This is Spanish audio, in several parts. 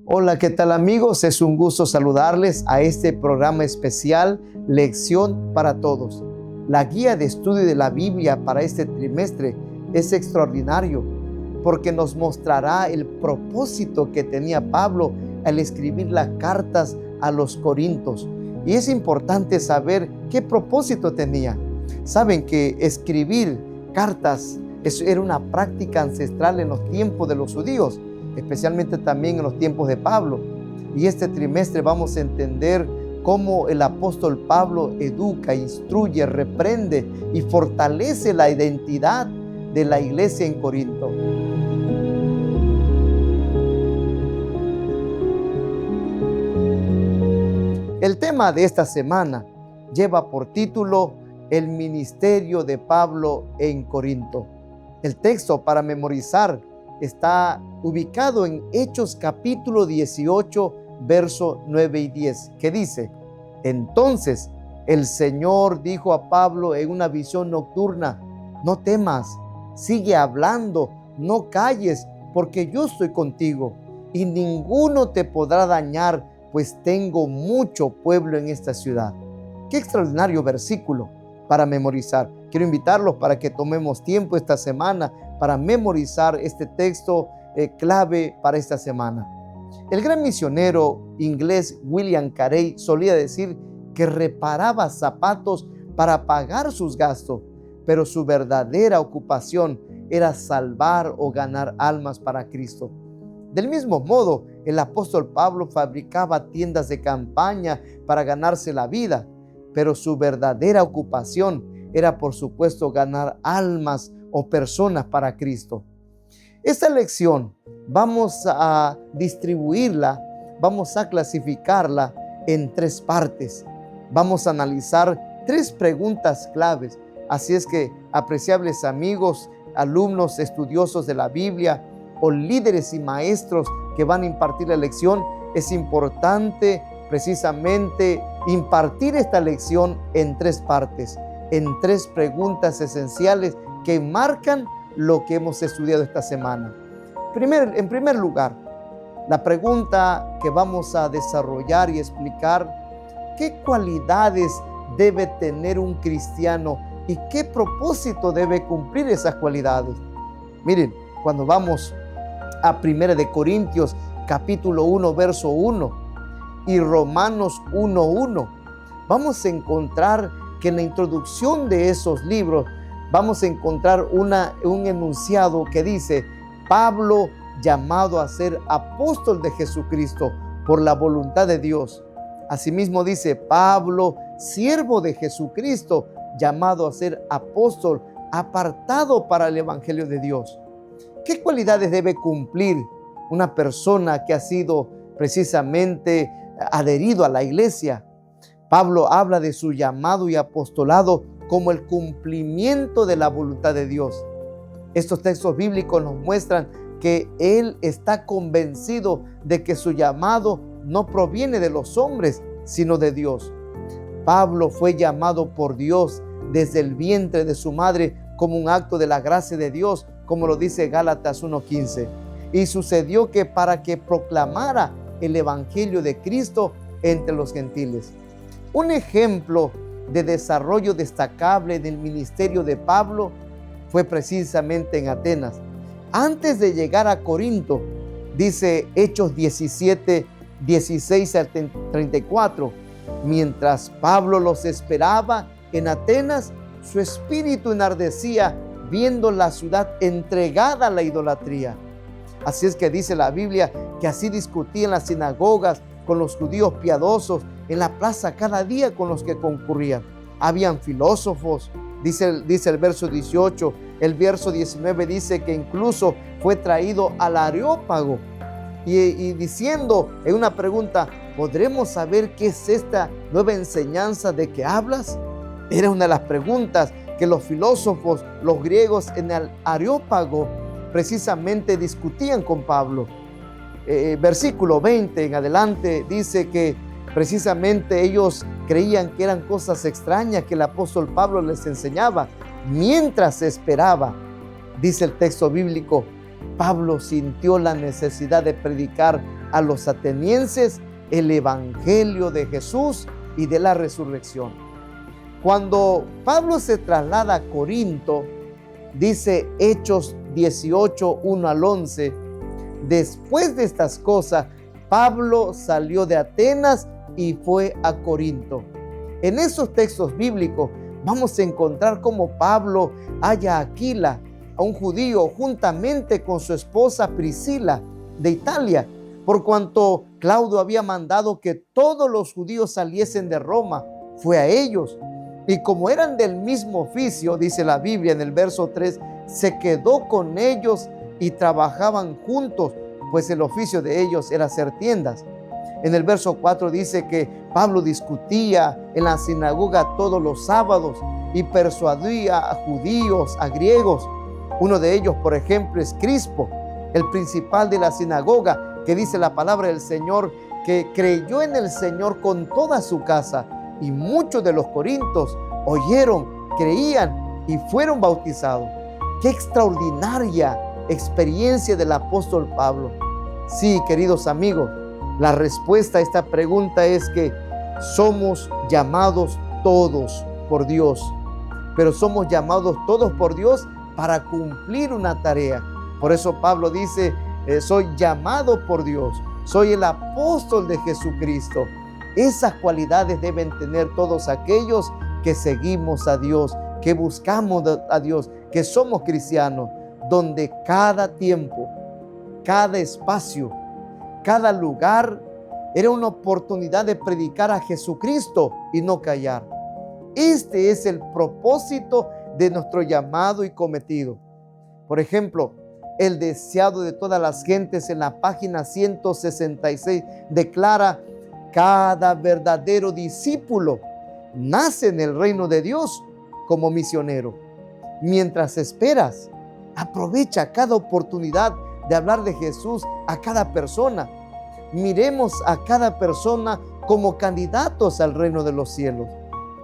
Hola, ¿qué tal amigos? Es un gusto saludarles a este programa especial Lección para Todos. La guía de estudio de la Biblia para este trimestre es extraordinario porque nos mostrará el propósito que tenía Pablo al escribir las cartas a los Corintios. Y es importante saber qué propósito tenía. Saben que escribir cartas era una práctica ancestral en los tiempos de los judíos, especialmente también en los tiempos de Pablo. Y este trimestre vamos a entender cómo el apóstol Pablo educa, instruye, reprende y fortalece la identidad de la iglesia en Corinto. El tema de esta semana lleva por título El ministerio de Pablo en Corinto. El texto para memorizar está ubicado en Hechos capítulo 18, verso 9 y 10, que dice: Entonces el Señor dijo a Pablo en una visión nocturna: No temas, sigue hablando, no calles, porque yo estoy contigo, y ninguno te podrá dañar, pues tengo mucho pueblo en esta ciudad. Qué extraordinario versículo para memorizar. Quiero invitarlos para que tomemos tiempo esta semana para memorizar este texto clave para esta semana. El gran misionero inglés William Carey solía decir que reparaba zapatos para pagar sus gastos, pero su verdadera ocupación era salvar o ganar almas para Cristo. Del mismo modo, el apóstol Pablo fabricaba tiendas de campaña para ganarse la vida, pero su verdadera ocupación era, por supuesto, ganar almas o personas para Cristo. Esta lección vamos a distribuirla, vamos a clasificarla en tres partes. Vamos a analizar tres preguntas claves. Así es que, apreciables amigos, alumnos estudiosos de la Biblia o líderes y maestros que van a impartir la lección, es importante precisamente impartir esta lección en tres partes, en tres preguntas esenciales que marcan lo que hemos estudiado esta semana. En primer lugar, la pregunta que vamos a desarrollar y explicar: ¿qué cualidades debe tener un cristiano y qué propósito debe cumplir esas cualidades? Miren, cuando vamos a 1 de Corintios capítulo 1, verso 1 y Romanos 1:1, vamos a encontrar que en la introducción de esos libros vamos a encontrar un enunciado que dice: Pablo, llamado a ser apóstol de Jesucristo por la voluntad de Dios. Asimismo dice: Pablo, siervo de Jesucristo, llamado a ser apóstol, apartado para el evangelio de Dios. ¿Qué cualidades debe cumplir una persona que ha sido precisamente adherido a la iglesia? Pablo habla de su llamado y apostolado como el cumplimiento de la voluntad de Dios. Estos textos bíblicos nos muestran que él está convencido de que su llamado no proviene de los hombres, sino de Dios. Pablo fue llamado por Dios desde el vientre de su madre como un acto de la gracia de Dios, como lo dice Gálatas 1:15. Y sucedió que para que proclamara el evangelio de Cristo entre los gentiles. Un ejemplo de desarrollo destacable del ministerio de Pablo fue precisamente en Atenas. Antes de llegar a Corinto, dice Hechos 17, 16 al 34, mientras Pablo los esperaba en Atenas, su espíritu enardecía viendo la ciudad entregada a la idolatría. Así es que dice la Biblia que así discutía en las sinagogas con los judíos piadosos, en la plaza cada día con los que concurrían. Habían filósofos, dice el verso 18. El verso 19 dice que incluso fue traído al Areópago y diciendo en una pregunta: ¿podremos saber qué es esta nueva enseñanza de que hablas? Era una de las preguntas que los filósofos, los griegos en el Areópago precisamente discutían con Pablo. Versículo 20 en adelante dice que precisamente ellos creían que eran cosas extrañas que el apóstol Pablo les enseñaba. Mientras esperaba, dice el texto bíblico, Pablo sintió la necesidad de predicar a los atenienses el evangelio de Jesús y de la resurrección. Cuando Pablo se traslada a Corinto, dice Hechos 18, 1 al 11, después de estas cosas, Pablo salió de Atenas y fue a Corinto. En esos textos bíblicos vamos a encontrar cómo Pablo halla a Aquila, a un judío, juntamente con su esposa Priscila de Italia, por cuanto Claudio había mandado que todos los judíos saliesen de Roma. Fue a ellos. Y como eran del mismo oficio, dice la Biblia en el verso 3, se quedó con ellos y trabajaban juntos, pues el oficio de ellos era hacer tiendas. En el verso 4 dice que Pablo discutía en la sinagoga todos los sábados y persuadía a judíos, a griegos. Uno de ellos, por ejemplo, es Crispo, el principal de la sinagoga, que dice la palabra del Señor, que creyó en el Señor con toda su casa. Y muchos de los corintios oyeron, creían y fueron bautizados. ¡Qué extraordinaria experiencia del apóstol Pablo! Sí, queridos amigos, la respuesta a esta pregunta es que somos llamados todos por Dios, pero somos llamados todos por Dios para cumplir una tarea. Por eso Pablo dice, soy llamado por Dios, soy el apóstol de Jesucristo. Esas cualidades deben tener todos aquellos que seguimos a Dios, que buscamos a Dios, que somos cristianos, donde cada tiempo, cada espacio, cada lugar era una oportunidad de predicar a Jesucristo y no callar. Este es el propósito de nuestro llamado y cometido. Por ejemplo, el deseado de todas las gentes en la página 166 declara: cada verdadero discípulo nace en el reino de Dios como misionero. Mientras esperas, aprovecha cada oportunidad de hablar de Jesús a cada persona. Miremos a cada persona como candidatos al reino de los cielos.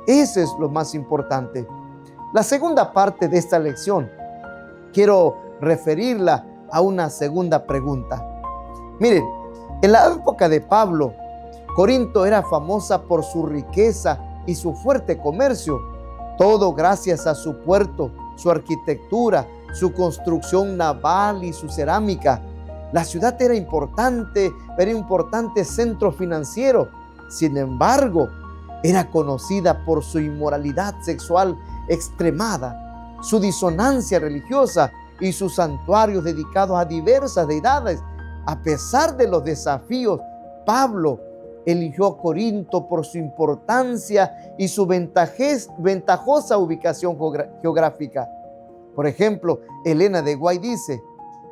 Eso es lo más importante. La segunda parte de esta lección, quiero referirla a una segunda pregunta. Miren, en la época de Pablo, Corinto era famosa por su riqueza y su fuerte comercio, todo gracias a su puerto, su arquitectura, su construcción naval y su cerámica. La ciudad era un importante centro financiero. Sin embargo, era conocida por su inmoralidad sexual extremada, su disonancia religiosa y sus santuarios dedicados a diversas deidades. A pesar de los desafíos, Pablo eligió Corinto por su importancia y su ventajosa ubicación geográfica. Por ejemplo, Elena de White dice: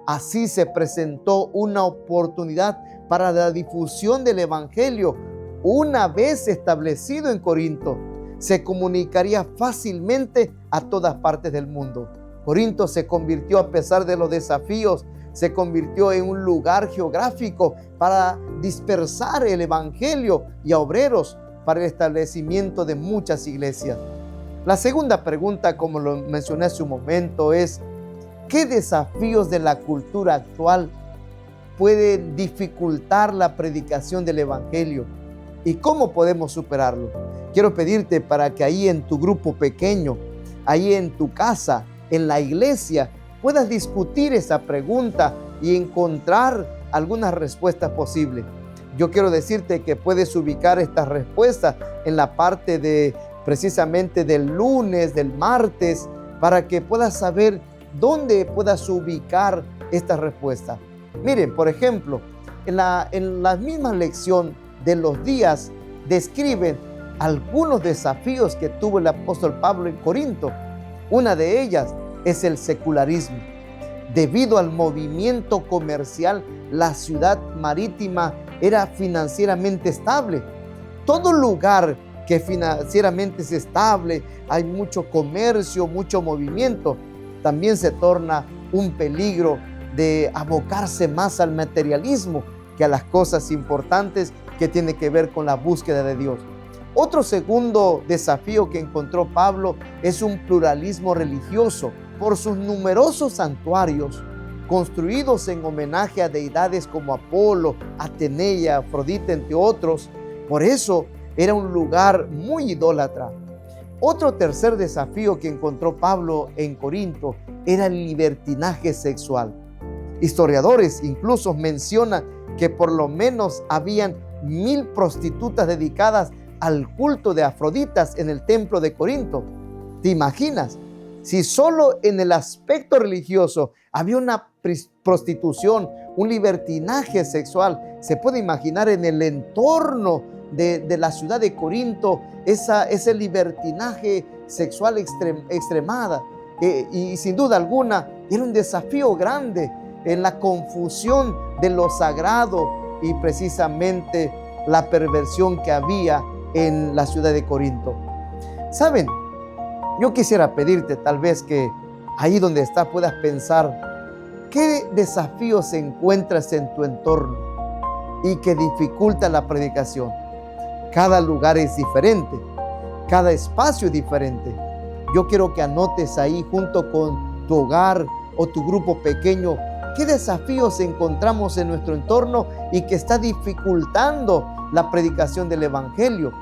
así se presentó una oportunidad para la difusión del evangelio. Una vez establecido en Corinto, se comunicaría fácilmente a todas partes del mundo. Corinto se convirtió, a pesar de los desafíos, se convirtió en un lugar geográfico para dispersar el evangelio y a obreros para el establecimiento de muchas iglesias. La segunda pregunta, como lo mencioné hace un momento, es: ¿qué desafíos de la cultura actual pueden dificultar la predicación del evangelio? ¿Y cómo podemos superarlo? Quiero pedirte para que ahí en tu grupo pequeño, ahí en tu casa, en la iglesia, puedas discutir esa pregunta y encontrar algunas respuestas posibles. Yo quiero decirte que puedes ubicar estas respuestas en la parte de precisamente del lunes, del martes, para que puedas saber dónde puedas ubicar esta respuesta. Miren, por ejemplo, en la misma lección de los días describen algunos desafíos que tuvo el apóstol Pablo en Corinto. Una de ellas es el secularismo. Debido al movimiento comercial, la ciudad marítima era financieramente estable. Todo lugar que financieramente es estable, hay mucho comercio, mucho movimiento, también se torna un peligro de abocarse más al materialismo que a las cosas importantes que tienen que ver con la búsqueda de Dios. Otro segundo desafío que encontró Pablo es un pluralismo religioso. Por sus numerosos santuarios, construidos en homenaje a deidades como Apolo, Atenea, Afrodita, entre otros. Por eso era un lugar muy idólatra. Otro tercer desafío que encontró Pablo en Corinto era el libertinaje sexual. Historiadores incluso mencionan que por lo menos habían 1000 prostitutas dedicadas al culto de Afroditas en el templo de Corinto. ¿Te imaginas? Si solo en el aspecto religioso había una prostitución, un libertinaje sexual, se puede imaginar en el entorno de la ciudad de Corinto ese libertinaje sexual extremada. Y sin duda alguna era un desafío grande en la confusión de lo sagrado y precisamente la perversión que había en la ciudad de Corinto. ¿Saben? Yo quisiera pedirte tal vez que ahí donde estás puedas pensar qué desafíos encuentras en tu entorno y que dificulta la predicación. Cada lugar es diferente, cada espacio es diferente. Yo quiero que anotes ahí junto con tu hogar o tu grupo pequeño qué desafíos encontramos en nuestro entorno y que está dificultando la predicación del Evangelio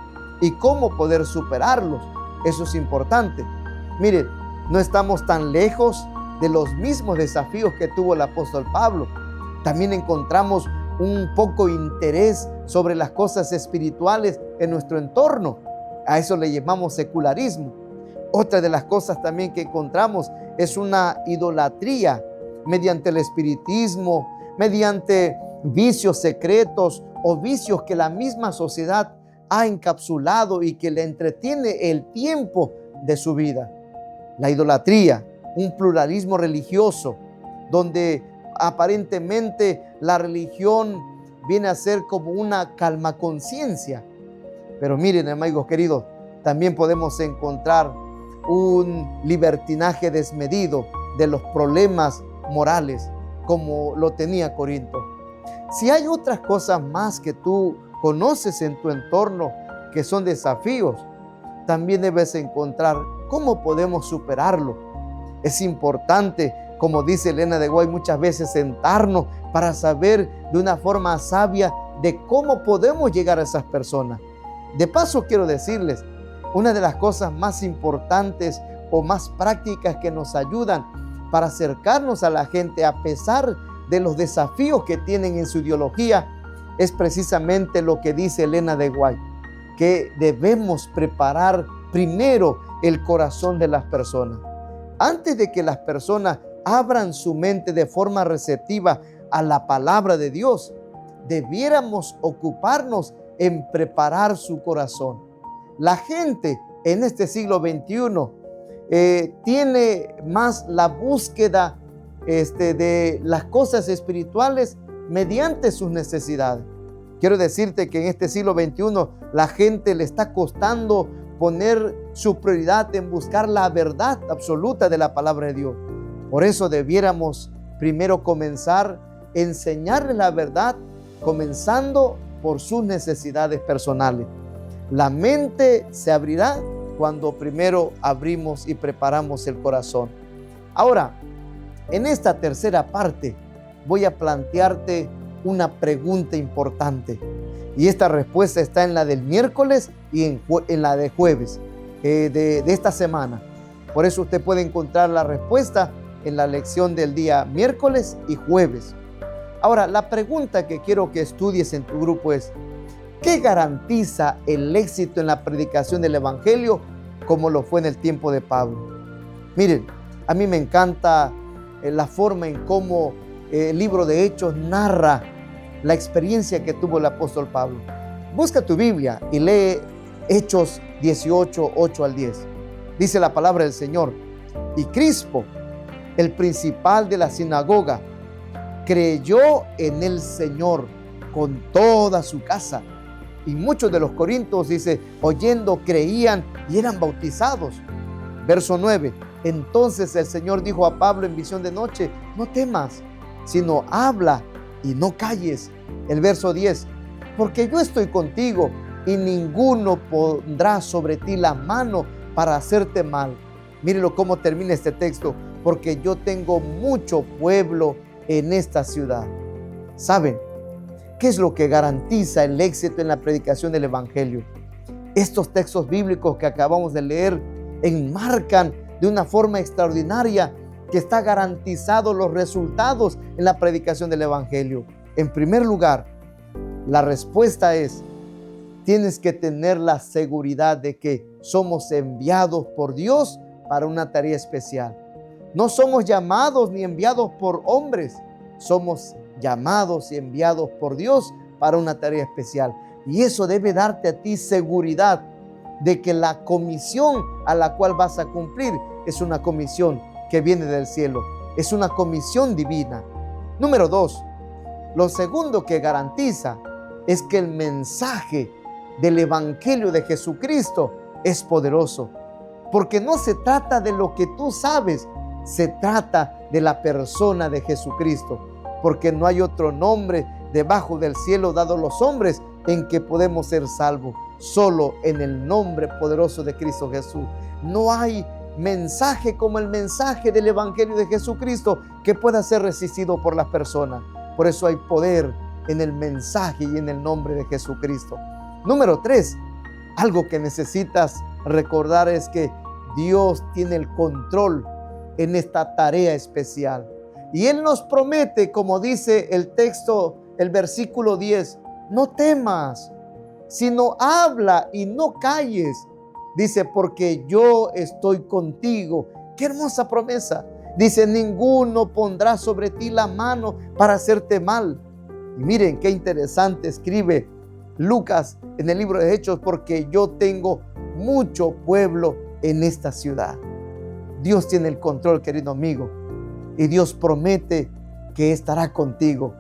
y cómo poder superarlos. Eso es importante. Miren, no estamos tan lejos de los mismos desafíos que tuvo el apóstol Pablo. También encontramos un poco interés sobre las cosas espirituales en nuestro entorno. A eso le llamamos secularismo. Otra de las cosas también que encontramos es una idolatría mediante el espiritismo, mediante vicios secretos o vicios que la misma sociedad ha encapsulado y que le entretiene el tiempo de su vida. La idolatría, un pluralismo religioso, donde aparentemente la religión viene a ser como una calma conciencia. Pero miren, amigos queridos, también podemos encontrar un libertinaje desmedido de los problemas morales, como lo tenía Corinto. Si hay otras cosas más que tú conoces en tu entorno que son desafíos, también debes encontrar cómo podemos superarlo. Es importante, como dice Elena de White, muchas veces sentarnos para saber de una forma sabia de cómo podemos llegar a esas personas. De paso, quiero decirles, una de las cosas más importantes o más prácticas que nos ayudan para acercarnos a la gente a pesar de los desafíos que tienen en su ideología es precisamente lo que dice Elena de White, que debemos preparar primero el corazón de las personas. Antes de que las personas abran su mente de forma receptiva a la palabra de Dios, debiéramos ocuparnos en preparar su corazón. La gente en este siglo XXI tiene más la búsqueda de las cosas espirituales mediante sus necesidades. Quiero decirte que en este siglo XXI la gente le está costando poner su prioridad en buscar la verdad absoluta de la palabra de Dios. Por eso debiéramos primero comenzar a enseñarles la verdad, comenzando por sus necesidades personales. La mente se abrirá cuando primero abrimos y preparamos el corazón. Ahora, en esta tercera parte voy a plantearte una pregunta importante. Y esta respuesta está en la del miércoles y en la de jueves de esta semana. Por eso usted puede encontrar la respuesta en la lección del día miércoles y jueves. Ahora, la pregunta que quiero que estudies en tu grupo es: ¿qué garantiza el éxito en la predicación del Evangelio como lo fue en el tiempo de Pablo? Miren, a mí me encanta la forma en cómo el libro de Hechos narra la experiencia que tuvo el apóstol Pablo. Busca tu Biblia y lee Hechos 18, 8 al 10. Dice la palabra del Señor: y Crispo, el principal de la sinagoga, creyó en el Señor con toda su casa. Y muchos de los corintios, dice, oyendo, creían y eran bautizados. Verso 9. Entonces el Señor dijo a Pablo en visión de noche: no temas, sino habla y no calles. El verso 10. Porque yo estoy contigo y ninguno pondrá sobre ti la mano para hacerte mal. Mírenlo cómo termina este texto: porque yo tengo mucho pueblo en esta ciudad. ¿Saben qué es lo que garantiza el éxito en la predicación del Evangelio? Estos textos bíblicos que acabamos de leer enmarcan de una forma extraordinaria que está garantizado los resultados en la predicación del Evangelio. En primer lugar, la respuesta es: tienes que tener la seguridad de que somos enviados por Dios para una tarea especial. No somos llamados ni enviados por hombres, somos llamados y enviados por Dios para una tarea especial. Y eso debe darte a ti seguridad de que la comisión a la cual vas a cumplir es una comisión que viene del cielo, es una comisión divina. Número 2, lo segundo que garantiza es que el mensaje del Evangelio de Jesucristo es poderoso, porque no se trata de lo que tú sabes, se trata de la persona de Jesucristo, porque no hay otro nombre debajo del cielo dado a los hombres en que podemos ser salvos, solo en el nombre poderoso de Cristo Jesús. No hay mensaje como el mensaje del Evangelio de Jesucristo que pueda ser resistido por las personas. Por eso hay poder en el mensaje y en el nombre de Jesucristo. Número 3, algo que necesitas recordar es que Dios tiene el control en esta tarea especial. Y Él nos promete, como dice el texto, el versículo 10, no temas, sino habla y no calles. Dice, porque yo estoy contigo. Qué hermosa promesa. Dice, ninguno pondrá sobre ti la mano para hacerte mal. Y miren qué interesante escribe Lucas en el libro de Hechos, porque yo tengo mucho pueblo en esta ciudad. Dios tiene el control, querido amigo, y Dios promete que estará contigo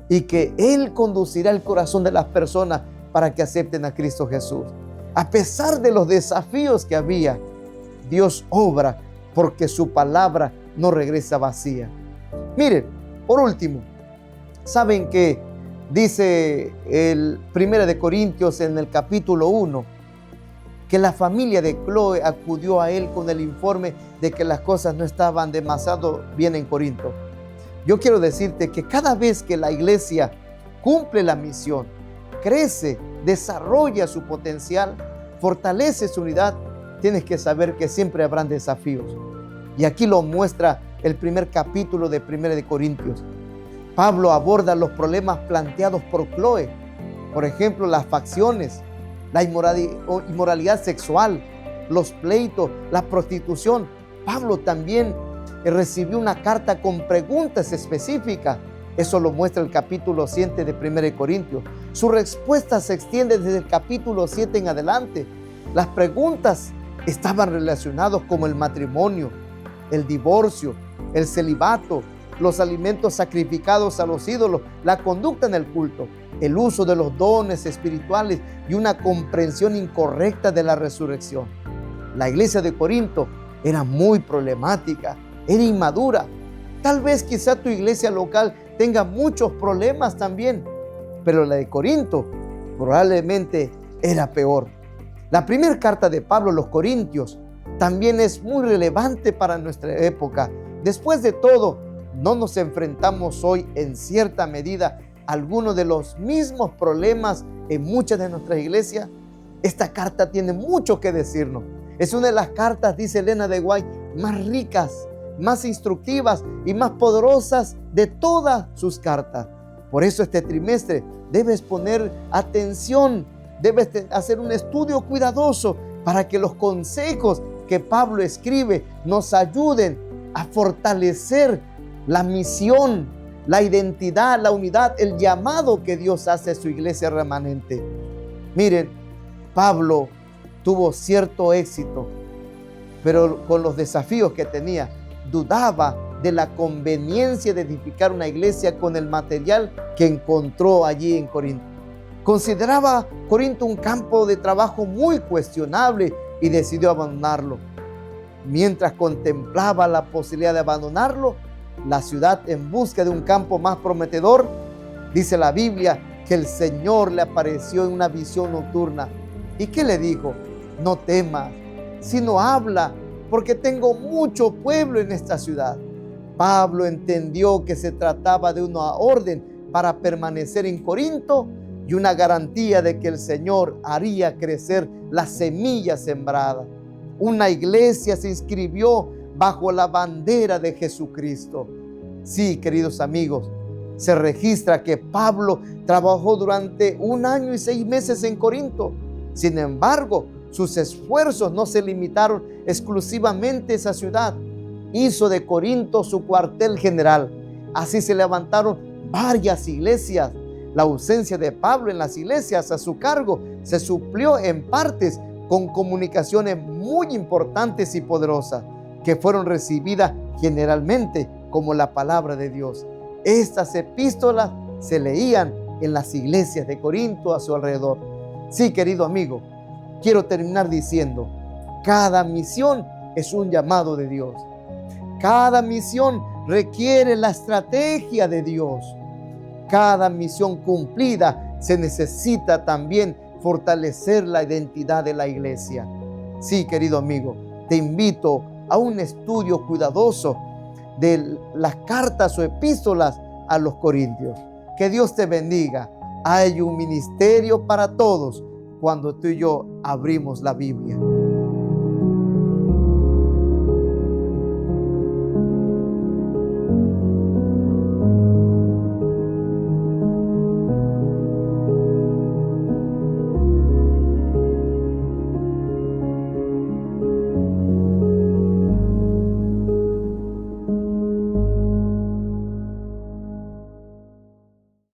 y que Él conducirá el corazón de las personas para que acepten a Cristo Jesús. A pesar de los desafíos que había, Dios obra porque su palabra no regresa vacía. Miren, por último, ¿saben que dice el 1 de Corintios en el capítulo 1 que la familia de Cloé acudió a él con el informe de que las cosas no estaban demasiado bien en Corinto? Yo quiero decirte que cada vez que la iglesia cumple la misión, crece, desarrolla su potencial, fortalece su unidad, tienes que saber que siempre habrán desafíos. Y aquí lo muestra el primer capítulo de 1 de Corintios. Pablo aborda los problemas planteados por Cloé. Por ejemplo, las facciones, la inmoralidad sexual, los pleitos, la prostitución. Pablo también recibió una carta con preguntas específicas. Eso lo muestra el capítulo 7 de 1 de Corintios. Su respuesta se extiende desde el capítulo 7 en adelante. Las preguntas estaban relacionadas con el matrimonio, el divorcio, el celibato, los alimentos sacrificados a los ídolos, la conducta en el culto, el uso de los dones espirituales y una comprensión incorrecta de la resurrección. La iglesia de Corinto era muy problemática, era inmadura. Tal vez quizá tu iglesia local tenga muchos problemas también, pero la de Corinto probablemente era peor. La primera carta de Pablo a los Corintios también es muy relevante para nuestra época. Después de todo, ¿no nos enfrentamos hoy en cierta medida a algunos de los mismos problemas en muchas de nuestras iglesias? Esta carta tiene mucho que decirnos. Es una de las cartas, dice Elena de White, más ricas, más instructivas y más poderosas de todas sus cartas. Por eso este trimestre debes poner atención, debes hacer un estudio cuidadoso para que los consejos que Pablo escribe nos ayuden a fortalecer la misión, la identidad, la unidad, el llamado que Dios hace a su iglesia remanente. Miren, Pablo tuvo cierto éxito, pero con los desafíos que tenía, dudaba de la conveniencia de edificar una iglesia con el material que encontró allí en Corinto. Consideraba Corinto un campo de trabajo muy cuestionable y decidió abandonarlo. Mientras contemplaba la posibilidad de abandonarlo, la ciudad en busca de un campo más prometedor, dice la Biblia que el Señor le apareció en una visión nocturna. ¿Y qué le dijo? No temas, sino habla, porque tengo mucho pueblo en esta ciudad. Pablo entendió que se trataba de una orden para permanecer en Corinto y una garantía de que el Señor haría crecer la semilla sembrada. Una iglesia se inscribió bajo la bandera de Jesucristo. Sí, queridos amigos, se registra que Pablo trabajó durante 1 año y 6 meses en Corinto. Sin embargo, sus esfuerzos no se limitaron exclusivamente a esa ciudad. Hizo de Corinto su cuartel general. Así se levantaron varias iglesias. La ausencia de Pablo en las iglesias a su cargo se suplió en partes con comunicaciones muy importantes y poderosas que fueron recibidas generalmente como la palabra de Dios. Estas epístolas se leían en las iglesias de Corinto a su alrededor. Sí, querido amigo, quiero terminar diciendo, cada misión es un llamado de Dios. Cada misión requiere la estrategia de Dios. Cada misión cumplida se necesita también fortalecer la identidad de la iglesia. Sí, querido amigo, te invito a un estudio cuidadoso de las cartas o epístolas a los Corintios. Que Dios te bendiga. Hay un ministerio para todos cuando tú y yo abrimos la Biblia.